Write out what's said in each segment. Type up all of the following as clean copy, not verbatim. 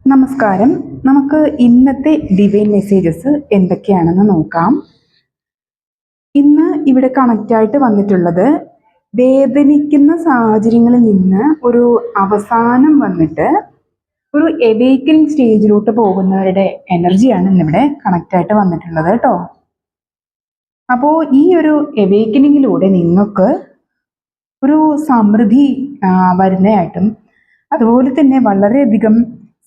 നമസ്കാരം. നമുക്ക് ഇന്നത്തെ ഡിവൈൻ മെസ്സേജസ് എന്തൊക്കെയാണെന്ന് നോക്കാം. ഇന്ന് ഇവിടെ കണക്റ്റ് ആയിട്ട് വന്നിട്ടുള്ളത് വേദനിക്കുന്ന സാഹചര്യങ്ങളിൽ നിന്ന് ഒരു അവസാനം വന്നിട്ട് ഒരു എവേക്കനിങ് സ്റ്റേജിലോട്ട് പോകുന്നവരുടെ എനർജിയാണ് ഇന്നിവിടെ കണക്റ്റ് ആയിട്ട് വന്നിട്ടുള്ളത് കേട്ടോ. അപ്പോൾ ഈ ഒരു എവേക്കനിങ്ങിലൂടെ നിങ്ങൾക്ക് ഒരു സമൃദ്ധി വരുന്നതായിട്ടും അതുപോലെ തന്നെ വളരെയധികം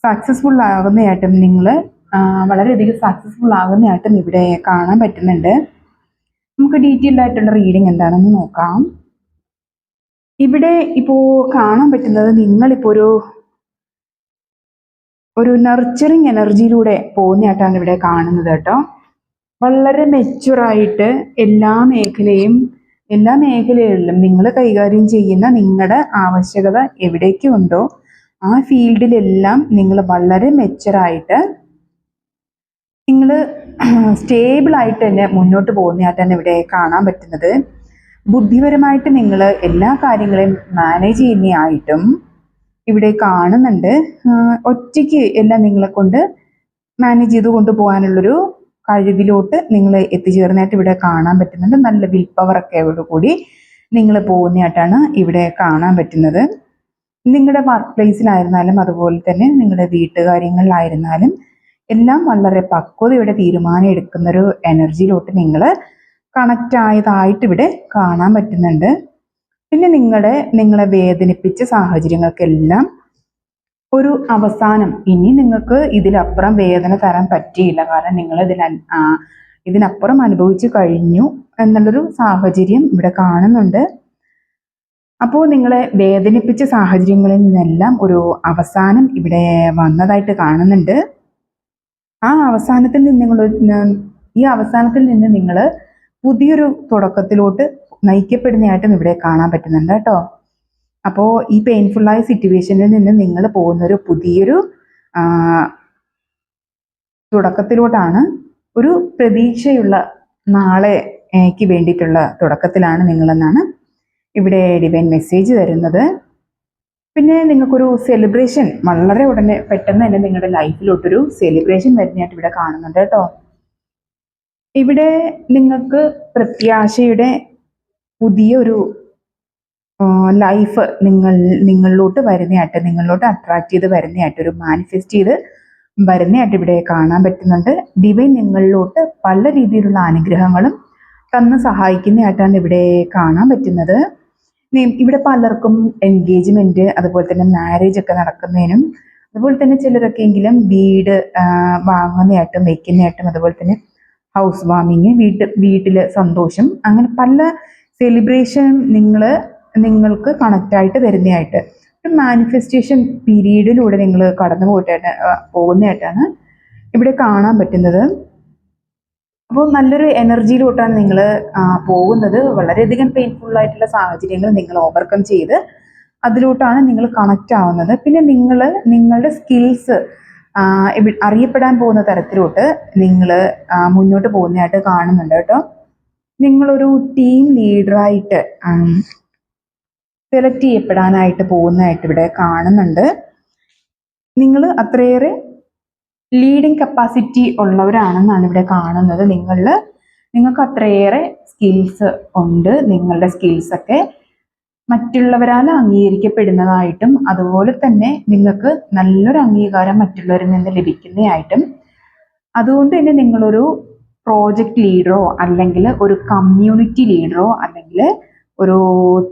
സക്സസ്ഫുൾ ആകുന്നതായിട്ടും വളരെയധികം സക്സസ്ഫുൾ ആകുന്നതായിട്ടും ഇവിടെ കാണാൻ പറ്റുന്നുണ്ട്. നമുക്ക് ഡീറ്റെയിൽഡ് ആയിട്ടുള്ള റീഡിങ് എന്താണെന്ന് നോക്കാം. ഇവിടെ ഇപ്പോൾ കാണാൻ പറ്റുന്നത് നിങ്ങളിപ്പോൾ ഒരു നർച്ചറിങ് എനർജിയിലൂടെ പോകുന്നതായിട്ടാണ് ഇവിടെ കാണുന്നത് കേട്ടോ. വളരെ മെച്ചുറായിട്ട് എല്ലാ മേഖലകളിലും നിങ്ങൾ കൈകാര്യം ചെയ്യുന്ന നിങ്ങളുടെ ആവശ്യകത എവിടേക്ക് ഉണ്ടോ ആ ഫീൽഡിലെല്ലാം നിങ്ങൾ വളരെ മെച്ചറായിട്ട് നിങ്ങൾ സ്റ്റേബിളായിട്ട് തന്നെ മുന്നോട്ട് പോകുന്നതായിട്ടാണ് ഇവിടെ കാണാൻ പറ്റുന്നത്. ബുദ്ധിപരമായിട്ട് നിങ്ങൾ എല്ലാ കാര്യങ്ങളെയും മാനേജ് ചെയ്യുന്നതായിട്ടും ഇവിടെ കാണുന്നുണ്ട്. ഒറ്റയ്ക്ക് എല്ലാം നിങ്ങളെ കൊണ്ട് മാനേജ് ചെയ്ത് കൊണ്ടുപോകാനുള്ളൊരു കഴിവിലോട്ട് നിങ്ങൾ എത്തിച്ചേർന്നതായിട്ട് ഇവിടെ കാണാൻ പറ്റുന്നുണ്ട്. നല്ല വിൽ പവറൊക്കെ കൂടി നിങ്ങൾ പോകുന്നതായിട്ടാണ് ഇവിടെ കാണാൻ പറ്റുന്നത്. നിങ്ങളുടെ വർക്ക് പ്ലേസിലായിരുന്നാലും അതുപോലെ തന്നെ നിങ്ങളുടെ വീട്ടുകാര്യങ്ങളിലായിരുന്നാലും എല്ലാം വളരെ പക്വതയുടെ തീരുമാനം എടുക്കുന്നൊരു എനർജിയിലോട്ട് നിങ്ങൾ കണക്റ്റ് ആയതായിട്ട് ഇവിടെ കാണാൻ പറ്റുന്നുണ്ട്. പിന്നെ നിങ്ങളെ വേദനിപ്പിച്ച സാഹചര്യങ്ങൾക്കെല്ലാം ഒരു അവസാനം, ഇനി നിങ്ങൾക്ക് ഇതിലപ്പുറം വേദന തരാൻ പറ്റിയില്ല, കാരണം നിങ്ങൾ ഇതിനപ്പുറം അനുഭവിച്ചു കഴിഞ്ഞു എന്നുള്ളൊരു സാഹചര്യം ഇവിടെ കാണുന്നുണ്ട്. അപ്പോൾ നിങ്ങളെ വേദനിപ്പിച്ച സാഹചര്യങ്ങളിൽ നിന്നെല്ലാം ഒരു അവസാനം ഇവിടെ വന്നതായിട്ട് കാണുന്നുണ്ട്. ഈ അവസാനത്തിൽ നിന്ന് നിങ്ങൾ പുതിയൊരു തുടക്കത്തിലോട്ട് നയിക്കപ്പെടുന്നതായിട്ടും ഇവിടെ കാണാൻ പറ്റുന്നുണ്ട് കേട്ടോ. അപ്പോൾ ഈ പെയിൻഫുള്ളായ സിറ്റുവേഷനിൽ നിന്ന് നിങ്ങൾ പോകുന്നൊരു പുതിയൊരു തുടക്കത്തിലോട്ടാണ്. ഒരു പ്രതീക്ഷയുള്ള നാളേക്ക് വേണ്ടിയിട്ടുള്ള തുടക്കത്തിലാണ് നിങ്ങളെന്നാണ് ഇവിടെ ഡിവൈൻ മെസ്സേജ് തരുന്നത്. പിന്നെ നിങ്ങൾക്കൊരു സെലിബ്രേഷൻ വളരെ ഉടനെ പെട്ടെന്ന് തന്നെ നിങ്ങളുടെ ലൈഫിലോട്ടൊരു സെലിബ്രേഷൻ വരുന്നതായിട്ട് ഇവിടെ കാണുന്നുണ്ട് കേട്ടോ. ഇവിടെ നിങ്ങൾക്ക് പ്രത്യാശയുടെ പുതിയൊരു ലൈഫ് നിങ്ങളിലോട്ട് വരുന്നതായിട്ട്, നിങ്ങളിലോട്ട് അട്രാക്ട് ചെയ്ത് വരുന്നതായിട്ട്, ഒരു മാനിഫെസ്റ്റ് ചെയ്ത് വരുന്നതായിട്ട് ഇവിടെ കാണാൻ പറ്റുന്നുണ്ട്. ഡിവൈൻ നിങ്ങളിലോട്ട് പല രീതിയിലുള്ള അനുഗ്രഹങ്ങളും തന്ന് സഹായിക്കുന്നതായിട്ടാണ് ഇവിടെ കാണാൻ പറ്റുന്നത്. ഇവിടെ പലർക്കും എൻഗേജ്മെന്റ് അതുപോലെ തന്നെ മാരേജ് ഒക്കെ നടക്കുന്നതിനും അതുപോലെ തന്നെ ചിലരൊക്കെയെങ്കിലും വീട് വാങ്ങുന്നതായിട്ടും വെക്കുന്നതായിട്ടും അതുപോലെ തന്നെ ഹൗസ് വാമിങ്, വീട്ടിൽ സന്തോഷം, അങ്ങനെ പല സെലിബ്രേഷൻ നിങ്ങൾക്ക് കണക്റ്റായിട്ട് വരുന്നതായിട്ട് ഒരു മാനിഫെസ്റ്റേഷൻ പീരീഡിലൂടെ നിങ്ങൾ കടന്നു പോകുന്നതായിട്ടാണ് ഇവിടെ കാണാൻ പറ്റുന്നത്. അപ്പോൾ നല്ലൊരു എനർജിയിലോട്ടാണ് നിങ്ങൾ പോകുന്നത്. വളരെയധികം പെയിൻഫുൾ ആയിട്ടുള്ള സാഹചര്യങ്ങൾ നിങ്ങൾ ഓവർകം ചെയ്ത് അതിലോട്ടാണ് നിങ്ങൾ കണക്റ്റ് ആവുന്നത്. പിന്നെ നിങ്ങളുടെ സ്കിൽസ് അറിയപ്പെടാൻ പോകുന്ന തരത്തിലോട്ട് നിങ്ങൾ മുന്നോട്ട് പോകുന്നതായിട്ട് കാണുന്നുണ്ട് കേട്ടോ. നിങ്ങളൊരു ടീം ലീഡറായിട്ട് സെലക്ട് ചെയ്യപ്പെടാനായിട്ട് പോകുന്നതായിട്ട് ഇവിടെ കാണുന്നുണ്ട്. നിങ്ങൾ അത്രയേറെ ലീഡിങ് കപ്പാസിറ്റി ഉള്ളവരാണെന്നാണ് ഇവിടെ കാണുന്നത്. നിങ്ങൾക്ക് അത്രയേറെ സ്കിൽസ് ഉണ്ട്. നിങ്ങളുടെ സ്കിൽസൊക്കെ മറ്റുള്ളവരാൽ അംഗീകരിക്കപ്പെടുന്നതായിട്ടും അതുപോലെ തന്നെ നിങ്ങൾക്ക് നല്ലൊരു അംഗീകാരം മറ്റുള്ളവരിൽ നിന്ന് ലഭിക്കുന്നതായിട്ടും, അതുകൊണ്ട് തന്നെ നിങ്ങളൊരു പ്രോജക്റ്റ് ലീഡറോ അല്ലെങ്കിൽ ഒരു കമ്മ്യൂണിറ്റി ലീഡറോ അല്ലെങ്കിൽ ഒരു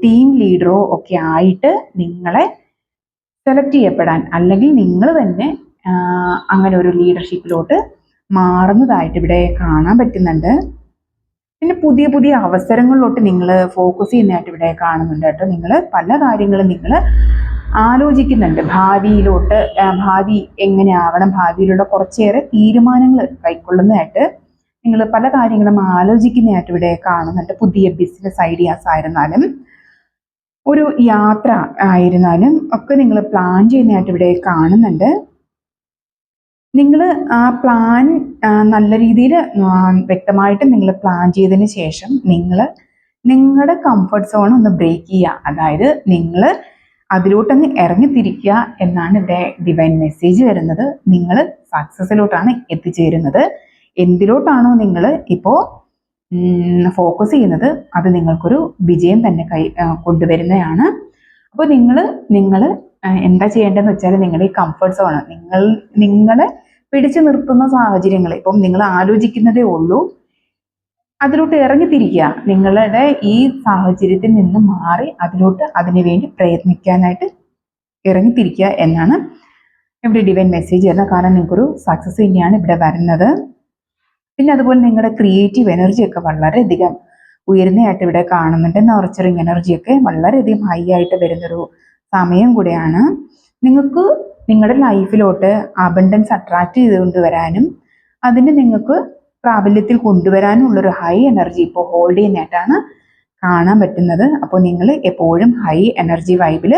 ടീം ലീഡറോ ഒക്കെ ആയിട്ട് നിങ്ങളെ സെലക്ട് ചെയ്യപ്പെടാൻ, അല്ലെങ്കിൽ നിങ്ങൾ തന്നെ അങ്ങനെ ഒരു ലീഡർഷിപ്പിലോട്ട് മാറുന്നതായിട്ട് ഇവിടെ കാണാൻ പറ്റുന്നുണ്ട്. പിന്നെ പുതിയ പുതിയ അവസരങ്ങളിലോട്ട് നിങ്ങൾ ഫോക്കസ് ചെയ്യുന്നതായിട്ട് ഇവിടെ കാണുന്നുണ്ട് കേട്ടോ. നിങ്ങൾ പല കാര്യങ്ങളും നിങ്ങൾ ആലോചിക്കുന്നുണ്ട്. ഭാവി എങ്ങനെയാവണം, ഭാവിയിലുള്ള കുറച്ചേറെ തീരുമാനങ്ങൾ കൈക്കൊള്ളുന്നതായിട്ട് നിങ്ങൾ പല കാര്യങ്ങളും ആലോചിക്കുന്നതായിട്ട് ഇവിടെ കാണുന്നുണ്ട്. പുതിയ ബിസിനസ് ഐഡിയാസ് ആയിരുന്നാലും ഒരു യാത്ര ആയിരുന്നാലും ഒക്കെ നിങ്ങൾ പ്ലാൻ ചെയ്യുന്നതായിട്ട് ഇവിടെ കാണുന്നുണ്ട്. നിങ്ങൾ ആ പ്ലാൻ നല്ല രീതിയിൽ വ്യക്തമായിട്ട് നിങ്ങൾ പ്ലാൻ ചെയ്തതിന് ശേഷം നിങ്ങളുടെ കംഫർട്ട് സോൺ ഒന്ന് ബ്രേക്ക് ചെയ്യുക. അതായത് നിങ്ങൾ അതിലോട്ടങ്ങ് ഇറങ്ങിത്തിരിക്കുക എന്നാണ് ഇവിടെ ഡിവൈൻ മെസ്സേജ് വരുന്നത്. നിങ്ങൾ സക്സസിലോട്ടാണ് എത്തിച്ചേരുന്നത്. എന്തിലോട്ടാണോ നിങ്ങൾ ഇപ്പോൾ ഫോക്കസ് ചെയ്യുന്നത് അത് നിങ്ങൾക്കൊരു വിജയം തന്നെ കൊണ്ടുവരുന്നതാണ്. അപ്പോൾ നിങ്ങൾ എന്താ ചെയ്യേണ്ടതെന്ന് വെച്ചാൽ നിങ്ങളുടെ ഈ കംഫർട്ട് സോൺ, നിങ്ങളെ പിടിച്ചു നിർത്തുന്ന സാഹചര്യങ്ങൾ ഇപ്പം നിങ്ങൾ ആലോചിക്കുന്നതേ ഉള്ളൂ, അതിലോട്ട് ഇറങ്ങിത്തിരിക്കുക. നിങ്ങളുടെ ഈ സാഹചര്യത്തിൽ നിന്ന് മാറി അതിനു വേണ്ടി പ്രയത്നിക്കാനായിട്ട് ഇറങ്ങിത്തിരിക്കുക എന്നാണ് ഇവിടെ ഡിവൈൻ മെസ്സേജ് വരുന്നത്. കാരണം നിങ്ങൾക്കൊരു സക്സസ് തന്നെയാണ് ഇവിടെ വരുന്നത്. പിന്നെ അതുപോലെ നിങ്ങളുടെ ക്രിയേറ്റീവ് എനർജിയൊക്കെ വളരെയധികം ഉയരുന്നതായിട്ട് ഇവിടെ കാണുന്നുണ്ട്. നർച്ചറിങ് എനർജിയൊക്കെ വളരെയധികം ഹൈ ആയിട്ട് വരുന്നൊരു സമയം കൂടെയാണ്. നിങ്ങൾക്ക് നിങ്ങളുടെ ലൈഫിലോട്ട് അബണ്ടൻസ് അട്രാക്ട് ചെയ്തുകൊണ്ട് വരാനും അതിന് നിങ്ങൾക്ക് പ്രാബല്യത്തിൽ കൊണ്ടുവരാനുള്ളൊരു ഹൈ എനർജി ഇപ്പോൾ ഹോൾഡ് ചെയ്യുന്നതായിട്ടാണ് കാണാൻ പറ്റുന്നത്. അപ്പോൾ നിങ്ങൾ എപ്പോഴും ഹൈ എനർജി വൈബിൽ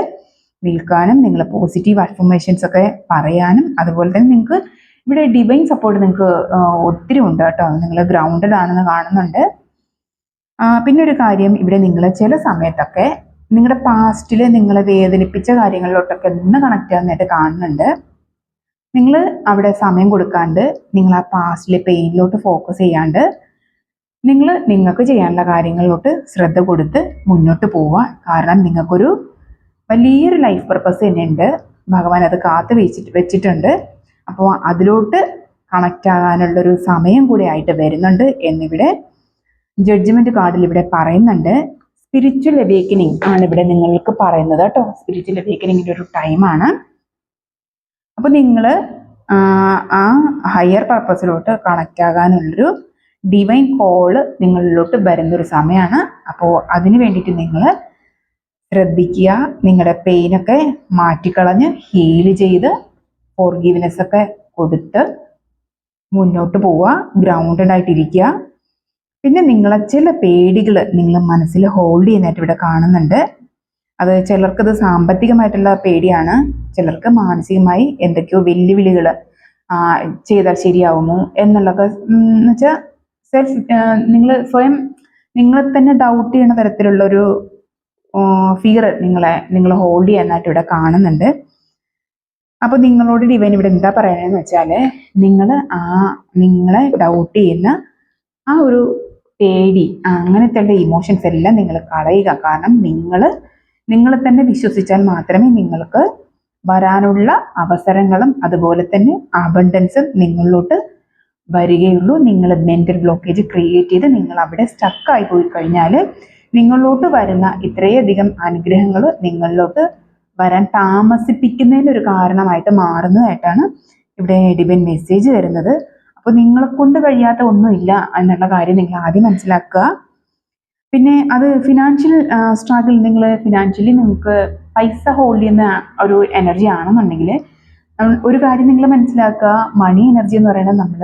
നിൽക്കാനും നിങ്ങൾ പോസിറ്റീവ് അഫർമേഷൻസ് ഒക്കെ പറയാനും അതുപോലെ തന്നെ നിങ്ങൾക്ക് ഇവിടെ ഡിവൈൻ സപ്പോർട്ട് നിങ്ങൾക്ക് ഒത്തിരി ഉണ്ട് കേട്ടോ. നിങ്ങൾ ഗ്രൗണ്ടഡ് ആണെന്ന് കാണുന്നുണ്ട്. പിന്നെ ഒരു കാര്യം, ഇവിടെ നിങ്ങൾ ചില സമയത്തൊക്കെ നിങ്ങളുടെ പാസ്റ്റിൽ നിങ്ങളെ വേദനിപ്പിച്ച കാര്യങ്ങളിലോട്ടൊക്കെ ഒന്ന് കണക്ട് ആകുന്നതായിട്ട് കാണുന്നുണ്ട്. നിങ്ങൾ അവിടെ സമയം കൊടുക്കാണ്ട് നിങ്ങൾ ആ പാസ്റ്റിലെ പെയിനിലോട്ട് ഫോക്കസ് ചെയ്യാണ്ട് നിങ്ങൾക്ക് ചെയ്യാനുള്ള കാര്യങ്ങളിലോട്ട് ശ്രദ്ധ കൊടുത്ത് മുന്നോട്ട് പോവുക. കാരണം നിങ്ങൾക്കൊരു വലിയൊരു ലൈഫ് പർപ്പസ് തന്നെ ഉണ്ട്. ഭഗവാൻ അത് കാത്തു വെച്ചിട്ടുണ്ട്. അപ്പോൾ അതിലോട്ട് കണക്റ്റ് ആകാനുള്ളൊരു സമയം കൂടി ആയിട്ട് വരുന്നുണ്ട് എന്നിവിടെ ജഡ്ജ്മെന്റ് കാർഡിൽ ഇവിടെ പറയുന്നുണ്ട്. സ്പിരിച്വൽ അവേക്കനിങ് ആണ് ഇവിടെ നിങ്ങൾക്ക് പറയുന്നത് കേട്ടോ. സ്പിരിച്വൽ അവേക്കനിങ്ങിൻ്റെ ഒരു ടൈമാണ്. അപ്പോൾ നിങ്ങൾ ആ ഹയർ പർപ്പസിലോട്ട് കണക്റ്റ് ആകാനുള്ളൊരു ഡിവൈൻ കോള് നിങ്ങളിലോട്ട് വരുന്നൊരു സമയമാണ്. അപ്പോൾ അതിന് വേണ്ടിയിട്ട് നിങ്ങൾ ശ്രദ്ധിക്കുക. നിങ്ങളുടെ പെയിനൊക്കെ മാറ്റിക്കളഞ്ഞ് ഹീൽ ചെയ്ത് ഫോർഗീവ്നെസ് ഒക്കെ കൊടുത്ത് മുന്നോട്ട് പോവുക, ഗ്രൗണ്ടഡ് ആയിട്ടിരിക്കുക. പിന്നെ നിങ്ങളെ ചില പേടികൾ നിങ്ങൾ മനസ്സിൽ ഹോൾഡ് ചെയ്യുന്നതായിട്ട് ഇവിടെ കാണുന്നുണ്ട്. അത് ചിലർക്കത് സാമ്പത്തികമായിട്ടുള്ള പേടിയാണ്, ചിലർക്ക് മാനസികമായി എന്തൊക്കെയോ വെല്ലുവിളികൾ ചെയ്താൽ ശരിയാവുമോ എന്നുള്ളതൊക്കെ എന്ന് വെച്ചാൽ നിങ്ങൾ സ്വയം നിങ്ങളെ തന്നെ ഡൗട്ട് ചെയ്യുന്ന തരത്തിലുള്ളൊരു ഫിയർ നിങ്ങൾ ഹോൾഡ് ചെയ്യാനായിട്ട് ഇവിടെ കാണുന്നുണ്ട്. അപ്പോൾ നിങ്ങളോട് ഡിവൈൻ ഇവിടെ എന്താ പറയണതെന്ന് വെച്ചാൽ നിങ്ങളെ ഡൗട്ട് ചെയ്യുന്ന ആ ഒരു പേടി അങ്ങനത്തെ ഇമോഷൻസ് എല്ലാം നിങ്ങൾ കളയുക. കാരണം നിങ്ങളെ തന്നെ വിശ്വസിച്ചാൽ മാത്രമേ നിങ്ങൾക്ക് വരാനുള്ള അവസരങ്ങളും അതുപോലെ തന്നെ അബണ്ടൻസും നിങ്ങളിലോട്ട് വരികയുള്ളൂ. നിങ്ങൾ മെന്റൽ ബ്ലോക്കേജ് ക്രിയേറ്റ് ചെയ്ത് നിങ്ങൾ അവിടെ സ്റ്റക്കായി പോയി കഴിഞ്ഞാൽ നിങ്ങളിലോട്ട് വരുന്ന ഇത്രയധികം അനുഗ്രഹങ്ങൾ നിങ്ങളിലോട്ട് വരാൻ താമസിപ്പിക്കുന്നതിനൊരു കാരണമായിട്ട് മാറുന്നതായിട്ടാണ് ഇവിടെ ഡിവൈൻ മെസ്സേജ് വരുന്നത്. അപ്പോൾ നിങ്ങളെ കൊണ്ട് കഴിയാത്ത ഒന്നുമില്ല എന്നുള്ള കാര്യം നിങ്ങൾ ആദ്യം മനസ്സിലാക്കുക. പിന്നെ അത് ഫിനാൻഷ്യൽ സ്ട്രഗിൾ, നിങ്ങൾ ഫിനാൻഷ്യലി നിങ്ങൾക്ക് പൈസ ഹോൾഡ് ചെയ്യുന്ന ഒരു എനർജി ആണെന്നുണ്ടെങ്കിൽ ഒരു കാര്യം നിങ്ങൾ മനസ്സിലാക്കുക, മണി എനർജി എന്ന് പറയുന്നത് നമ്മൾ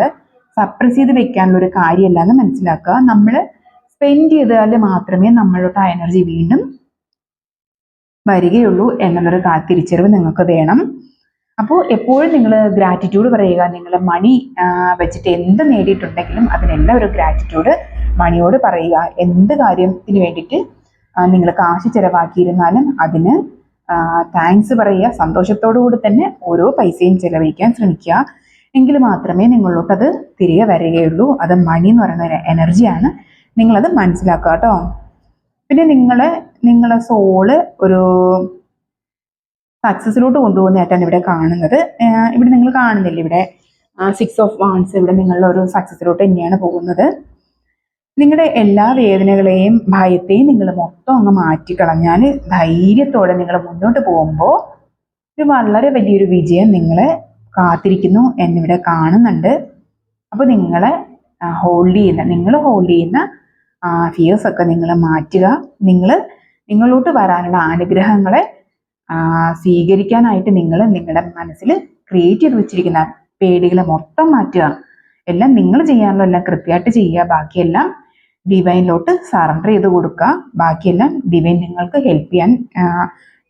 സപ്രസ് ചെയ്ത് വെക്കാനുള്ള ഒരു കാര്യമല്ല എന്ന് മനസ്സിലാക്കുക. നമ്മൾ സ്പെൻഡ് ചെയ്താൽ മാത്രമേ നമ്മളോട്ട് ആ എനർജി വീണ്ടും വരികയുള്ളൂ എന്നുള്ളൊരു തിരിച്ചറിവ് നിങ്ങൾക്ക് വേണം. അപ്പോൾ എപ്പോഴും നിങ്ങൾ ഗ്രാറ്റിറ്റ്യൂഡ് പറയുക. നിങ്ങൾ മണി വെച്ചിട്ട് എന്ത് നേടിയിട്ടുണ്ടെങ്കിലും അതിനെല്ലാം ഒരു ഗ്രാറ്റിറ്റ്യൂഡ് മണിയോട് പറയുക. എന്ത് കാര്യത്തിന് വേണ്ടിയിട്ട് നിങ്ങൾ കാശ് ചിലവാക്കിയിരുന്നാലും അതിന് താങ്ക്സ് പറയുക. സന്തോഷത്തോടു കൂടി തന്നെ ഓരോ പൈസയും ചിലവഴിക്കാൻ ശ്രമിക്കുക. എങ്കിൽ മാത്രമേ നിങ്ങളിലോട്ട് അത് തിരികെ വരികയുള്ളൂ. അത് മണി എന്ന് പറയുന്ന ഒരു എനർജിയാണ്. നിങ്ങളത് മനസ്സിലാക്കുക കേട്ടോ. പിന്നെ നിങ്ങളെ സോള് ഒരു സക്സസിലോട്ട് കൊണ്ടുപോകുന്നതായിട്ടാണ് ഇവിടെ കാണുന്നത്. ഇവിടെ നിങ്ങൾ കാണുന്നില്ല, ഇവിടെ 6 ഓഫ് വാൻഡ്സ് ഇവിടെ നിങ്ങളുടെ ഒരു സക്സസിലോട്ട് തന്നെയാണ് പോകുന്നത്. നിങ്ങളുടെ എല്ലാ വേദനകളെയും ഭയത്തെയും നിങ്ങൾ മൊത്തം അങ്ങ് മാറ്റിക്കളഞ്ഞാൽ ധൈര്യത്തോടെ നിങ്ങൾ മുന്നോട്ട് പോകുമ്പോൾ ഒരു വളരെ വലിയൊരു വിജയം നിങ്ങളെ കാത്തിരിക്കുന്നു എന്നിവിടെ കാണുന്നുണ്ട്. അപ്പോൾ നിങ്ങൾ ഹോൾഡ് ചെയ്യുന്ന ഫിയേഴ്സ് ഒക്കെ നിങ്ങൾ മാറ്റുക. നിങ്ങളോട്ട് വരാനുള്ള അനുഗ്രഹങ്ങളെ സ്വീകരിക്കാനായിട്ട് നിങ്ങളുടെ മനസ്സിൽ ക്രിയേറ്റ് ചെയ്ത് വെച്ചിരിക്കുന്ന പേടികളെ മൊത്തം മാറ്റുക. എല്ലാം നിങ്ങൾ ചെയ്യാനുള്ള എല്ലാം കൃത്യമായിട്ട് ചെയ്യുക. ബാക്കിയെല്ലാം ഡിവൈനിലോട്ട് സറണ്ടർ ചെയ്ത് കൊടുക്കുക. ബാക്കിയെല്ലാം ഡിവൈൻ നിങ്ങൾക്ക് ഹെൽപ്പ് ചെയ്യാൻ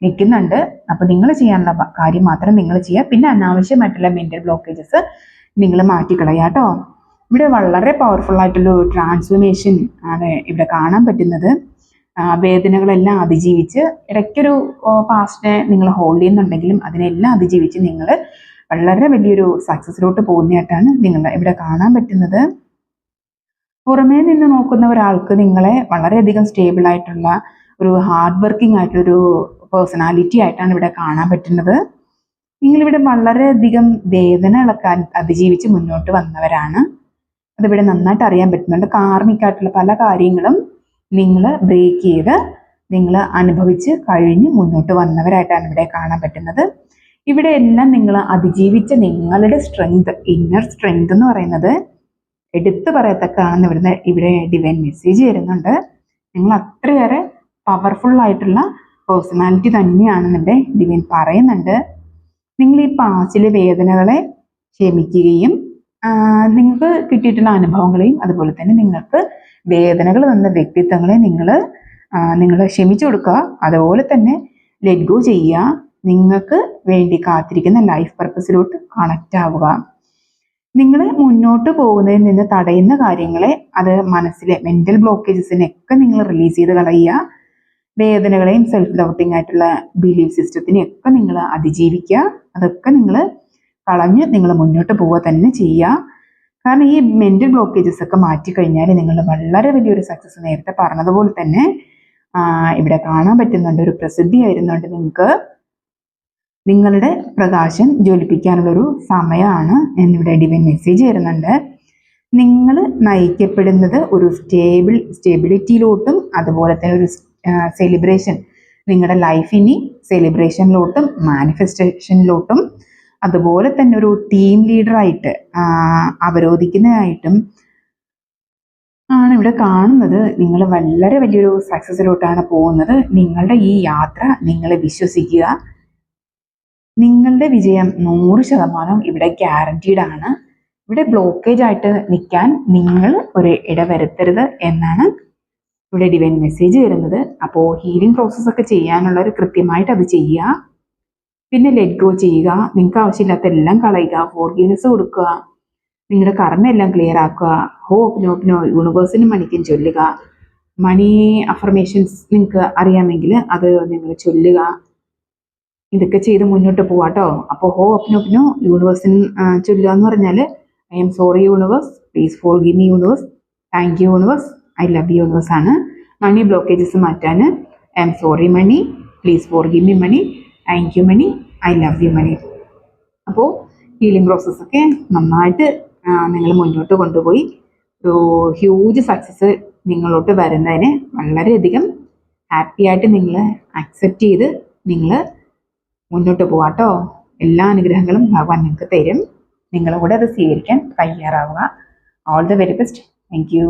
നിൽക്കുന്നുണ്ട്. അപ്പോൾ നിങ്ങൾ ചെയ്യാനുള്ള കാര്യം മാത്രം നിങ്ങൾ ചെയ്യുക. പിന്നെ അനാവശ്യമായിട്ടുള്ള മെന്റൽ ബ്ലോക്കേജസ് നിങ്ങൾ മാറ്റിക്കളയുക കേട്ടോ. ഇവിടെ വളരെ പവർഫുൾ ആയിട്ടുള്ള ട്രാൻസ്ഫോർമേഷൻ ആണ് ഇവിടെ കാണാൻ പറ്റുന്നത്. വേദനകളെല്ലാം അതിജീവിച്ച് ഇടയ്ക്കൊരു പാസ്റ്റിനെ നിങ്ങൾ ഹോൾഡ് ചെയ്യുന്നുണ്ടെങ്കിലും അതിനെല്ലാം അതിജീവിച്ച് നിങ്ങൾ വളരെ വലിയൊരു സക്സസ്സിലോട്ട് പോകുന്നതായിട്ടാണ് നിങ്ങൾ ഇവിടെ കാണാൻ പറ്റുന്നത്. പുറമേ നിന്ന് നോക്കുന്ന ഒരാൾക്ക് നിങ്ങളെ വളരെയധികം സ്റ്റേബിൾ ആയിട്ടുള്ള ഒരു ഹാർഡ് വർക്കിംഗ് ആയിട്ടൊരു പേഴ്സണാലിറ്റി ആയിട്ടാണ് ഇവിടെ കാണാൻ പറ്റുന്നത്. നിങ്ങളിവിടെ വളരെയധികം വേദനകളൊക്കെ അതിജീവിച്ച് മുന്നോട്ട് വന്നവരാണ്. അതിവിടെ നന്നായിട്ട് അറിയാൻ പറ്റുന്നുണ്ട്. കാർമികമായിട്ടുള്ള പല കാര്യങ്ങളും നിങ്ങൾ ബ്രേക്ക് ചെയ്ത് നിങ്ങൾ അനുഭവിച്ച് കഴിഞ്ഞ് മുന്നോട്ട് വന്നവരായിട്ടാണ് ഇവിടെ കാണാൻ പറ്റുന്നത്. ഇവിടെ എല്ലാം നിങ്ങൾ അതിജീവിച്ച നിങ്ങളുടെ സ്ട്രെങ്ത്, ഇന്നർ സ്ട്രെങ്ത് എന്ന് പറയുന്നത് എടുത്തു പറയത്തക്കാണെന്ന് ഇവിടെ ഡിവൈൻ മെസ്സേജ് തരുന്നുണ്ട്. നിങ്ങൾ അത്രയേറെ പവർഫുൾ ആയിട്ടുള്ള പേഴ്സണാലിറ്റി തന്നെയാണെന്നിവിടെ ഡിവൈൻ പറയുന്നുണ്ട്. നിങ്ങൾ ഈ പാസ്റ്റിലെ വേദനകളെ ക്ഷമിക്കുകയും നിങ്ങൾക്ക് കിട്ടിയിട്ടുള്ള അനുഭവങ്ങളെയും അതുപോലെ തന്നെ നിങ്ങൾക്ക് വേദനകൾ തന്ന വ്യക്തിത്വങ്ങളെ നിങ്ങൾ ക്ഷമിച്ചു കൊടുക്കുക. അതുപോലെ തന്നെ ലെറ്റ് ഗോ ചെയ്യുക. നിങ്ങൾക്ക് വേണ്ടി കാത്തിരിക്കുന്ന ലൈഫ് പർപ്പസിലോട്ട് കണക്റ്റ് ആവുക. നിങ്ങൾ മുന്നോട്ട് പോകുന്നതിൽ നിന്ന് തടയുന്ന കാര്യങ്ങളെ, അത് മനസ്സിലെ മെന്റൽ ബ്ലോക്കേജസിനെയൊക്കെ നിങ്ങൾ റിലീസ് ചെയ്ത് കളയുക. വേദനകളെയും സെൽഫ് ഡൗട്ടിങ് ആയിട്ടുള്ള ബിലീഫ് സിസ്റ്റത്തിനെയൊക്കെ നിങ്ങൾ അതിജീവിക്കുക. അതൊക്കെ നിങ്ങൾ കളഞ്ഞ് നിങ്ങൾ മുന്നോട്ട് പോവുക തന്നെ ചെയ്യുക. കാരണം ഈ മെന്റൽ ബ്ലോക്കേജസ് ഒക്കെ മാറ്റിക്കഴിഞ്ഞാൽ നിങ്ങൾ വളരെ വലിയൊരു സക്സസ്, നേരത്തെ പറഞ്ഞതുപോലെ തന്നെ ഇവിടെ കാണാൻ പറ്റുന്നുണ്ട്. ഒരു പ്രസിദ്ധി ആയിരുന്നുണ്ട്. നിങ്ങൾക്ക് നിങ്ങളുടെ പ്രകാശം ജ്വലിപ്പിക്കാനുള്ളൊരു സമയമാണ് എന്നിവിടെ ഡിവൈൻ മെസ്സേജ് വരുന്നുണ്ട്. നിങ്ങൾ നയിക്കപ്പെടുന്നത് ഒരു സ്റ്റെബിലിറ്റിയിലോട്ടും അതുപോലെ തന്നെ ഒരു സെലിബ്രേഷൻ, നിങ്ങളുടെ ലൈഫ് ഇനി സെലിബ്രേഷനിലോട്ടും മാനിഫെസ്റ്റേഷനിലോട്ടും അതുപോലെ തന്നെ ഒരു ടീം ലീഡറായിട്ട് അവരോധിക്കുന്നതായിട്ടും ആണ് ഇവിടെ കാണുന്നത്. നിങ്ങൾ വളരെ വലിയൊരു സക്സസ്സിലോട്ടാണ് പോകുന്നത്. നിങ്ങളുടെ ഈ യാത്ര നിങ്ങളെ വിശ്വസിക്കുക. നിങ്ങളുടെ വിജയം 100% ഇവിടെ ഗ്യാരണ്ടീഡ് ആണ്. ഇവിടെ ബ്ലോക്കേജ് ആയിട്ട് നിൽക്കാൻ നിങ്ങൾ ഒരു ഇടവരുത്തരുത് എന്നാണ് ഇവിടെ ഡിവൈൻ മെസ്സേജ് വരുന്നത്. അപ്പോൾ ഹീലിംഗ് പ്രോസസ്സൊക്കെ ചെയ്യാനുള്ളവർ കൃത്യമായിട്ട് അത് ചെയ്യുക. പിന്നെ ലെറ്റ് ഗോ ചെയ്യുക. നിങ്ങൾക്ക് ആവശ്യമില്ലാത്ത എല്ലാം കളയുക. ഫോർഗീവ്നെസ് കൊടുക്കുക. നിങ്ങളുടെ കർമ്മയെല്ലാം ക്ലിയർ ആക്കുക. ഹോപ്പിനോ യൂണിവേഴ്സിന് മണിക്കും ചൊല്ലുക. മണി അഫർമേഷൻസ് നിങ്ങൾക്ക് അറിയാമെങ്കിൽ അത് നിങ്ങൾ ചൊല്ലുക. ഇതൊക്കെ ചെയ്ത് മുന്നോട്ട് പോവാട്ടോ. അപ്പോൾ ഹോപ്പിനോ യൂണിവേഴ്സിന് ചൊല്ലുക എന്ന് പറഞ്ഞാൽ I am sorry universe, please forgive me universe, thank you universe, I love you universe ആണ്. മണി ബ്ലോക്കേജസ് മാറ്റാൻ I am sorry money, please forgive me money, thank you money, I love you money. അപ്പോൾ healing പ്രോസസ്സൊക്കെ നന്നായിട്ട് നിങ്ങൾ മുന്നോട്ട് കൊണ്ടുപോയി ഒരു huge success നിങ്ങളോട്ട് വരുന്നതിന് വളരെയധികം ഹാപ്പി ആയിട്ട് നിങ്ങൾ അക്സെപ്റ്റ് ചെയ്ത് നിങ്ങൾ മുന്നോട്ട് പോവാട്ടോ. എല്ലാ അനുഗ്രഹങ്ങളും ഭഗവാൻ നിങ്ങൾക്ക് തരും. നിങ്ങളും കൂടെ അത് സ്വീകരിക്കാൻ തയ്യാറാവുക. All the very best. Thank U.